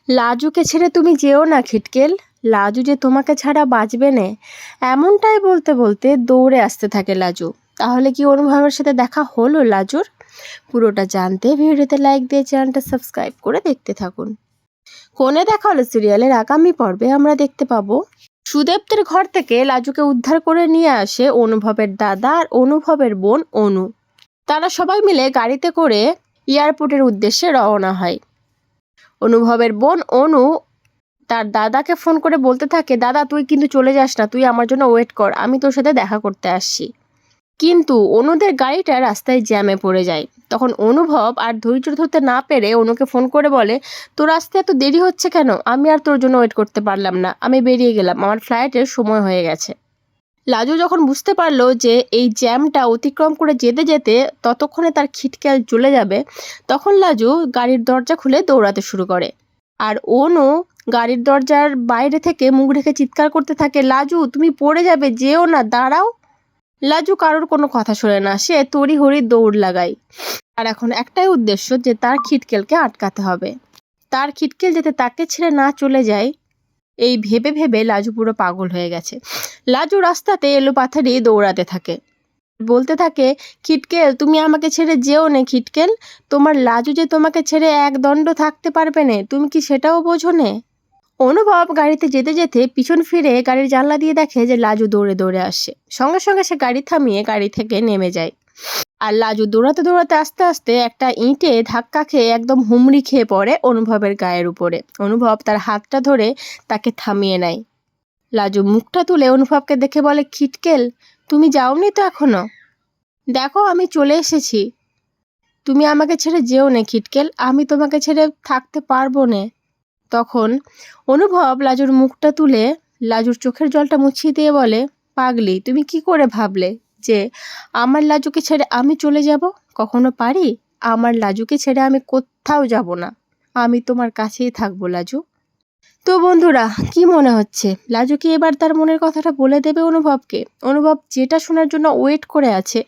লাজুকে ছেড়ে তুমি যেও না খিটকেল, লাজু যে তোমাকে ছাড়া বাঁচবে না। এমনটাই বলতে বলতে দৌড়ে আসতে থাকে লাজু। তাহলে কি অনুভবের সাথে দেখা হলো লাজুর? পুরোটা জানতে ভিডিওতে লাইক দিয়ে চ্যানেলটা সাবস্ক্রাইব করে দেখতে থাকুন। কোণে দেখা হলো সিরিয়ালের আগামী পর্বে আমরা দেখতে পাবো সুদেবদের ঘর থেকে লাজুকে উদ্ধার করে নিয়ে আসে অনুভবের দাদা আর অনুভবের বোন অনু। তারা সবাই মিলে গাড়িতে করে এয়ারপোর্টের উদ্দেশ্যে রওনা হয়। অনুভবের বোন অনু তার দাদাকে ফোন করে বলতে থাকে, দাদা তুই কিন্তু চলে যাস না, তুই আমার জন্য ওয়েট কর, আমি তোর সাথে দেখা করতে আসছি। কিন্তু অনুদের গাড়িটা রাস্তায় জ্যামে পড়ে যায়। তখন অনুভব আর ধৈর্য ধরতে না পেরে অনুকে ফোন করে বলে, তোর আসতে এত দেরি হচ্ছে কেন? আমি আর তোর জন্য ওয়েট করতে পারলাম না, আমি বেরিয়ে গেলাম, আমার ফ্লাইটের সময় হয়ে গেছে। লাজু যখন বুঝতে পারলো যে এই জ্যামটা অতিক্রম করে যেতে যেতে ততক্ষণে তার খিটকেল চলে যাবে, তখন লাজু গাড়ির দরজা খুলে দৌড়াতে শুরু করে। আর অনু গাড়ির দরজার বাইরে থেকে মুখ ঢেকে চিৎকার করতে থাকে, লাজু তুমি পড়ে যাবে, যেও না, দাঁড়াও। লাজু কারোর কোনো কথা শোনে না, সে তড়িঘড়ি দৌড় লাগায়। আর এখন একটাই উদ্দেশ্য যে তার খিটকেলকে আটকাতে হবে, তার খিটকেল যাতে তাকে ছেড়ে না চলে যায়। এই ভেবে ভেবে লাজু পুরো পাগল হয়ে গেছে। লাজু রাস্তাতে এলোপাথারি দৌড়াতে থাকে, বলতে থাকে, খিটকেল তুমি আমাকে ছেড়ে যেও না খিটকেল, তোমার লাজু যে তোমাকে ছেড়ে এক দণ্ড থাকতে পারবে না, তুমি কি সেটাও বোঝো না? অনুভব গাড়িতে যেতে যেতে পিছন ফিরে গাড়ির জানলা দিয়ে দেখে যে লাজু দৌড়ে দৌড়ে আসছে। সঙ্গে সঙ্গে সে গাড়ি থামিয়ে গাড়ি থেকে নেমে যায়। আর লাজু দৌড়াতে দৌড়াতে আস্তে আস্তে একটা ইঁটে ধাক্কা খেয়ে একদম হুমড়ি খেয়ে পড়ে অনুভবের গায়ের উপরে। অনুভব তার হাতটা ধরে তাকে থামিয়ে নেয়। লাজু মুখটা তুলে অনুভবকে দেখে বলে, খিটকেল তুমি যাওনি তো এখনো? দেখো আমি চলে এসেছি, তুমি আমাকে ছেড়ে যেও না খিটকেল, আমি তোমাকে ছেড়ে থাকতে পারবো না। তখন অনুভব লাজুর মুখটা তুলে লাজুর চোখের জলটা মুছিয়ে দিয়ে বলে, পাগলি তুমি কি করে ভাবলে যে আমার লাজুকে ছেড়ে আমি চলে যাব? কখনো পারি? আমার লাজুকে ছেড়ে আমি কোথাও যাব না, আমি তোমার কাছেই থাকবো লাজু। তো বন্ধুরা, কি মনে হচ্ছে লাজু কি এবার তার মনের কথাটা বলে দেবে অনুভবকে? অনুভব যেটা শোনার জন্য ওয়েট করে আছে,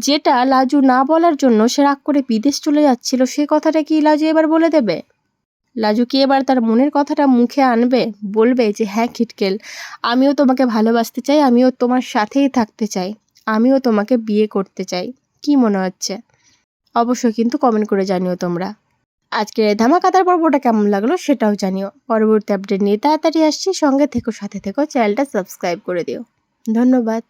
যেটা লাজু না বলার জন্য সে রাগ করে বিদেশ চলে যাচ্ছিল, সে কথাটা কি লাজু এবার বলে দেবে? লাজু কি এবার তার মনের কথাটা মুখে আনবে, বলবে যে হ্যাঁ খিটকেল, আমিও তোমাকে ভালোবাসতে চাই, আমিও তোমার সাথেই থাকতে চাই, আমিও তোমাকে বিয়ে করতে চাই? কি মনে হচ্ছে অবশ্যই কিন্তু কমেন্ট করে জানিও তোমরা। আজকের এই ধামাকাদার পর্বটা কেমন লাগলো সেটাও জানিও। পরবর্তী আপডেট নিয়ে তাড়াতাড়ি আসছি, সঙ্গে থেকো, সাথে থেকো, চ্যানেলটা সাবস্ক্রাইব করে দিও। ধন্যবাদ।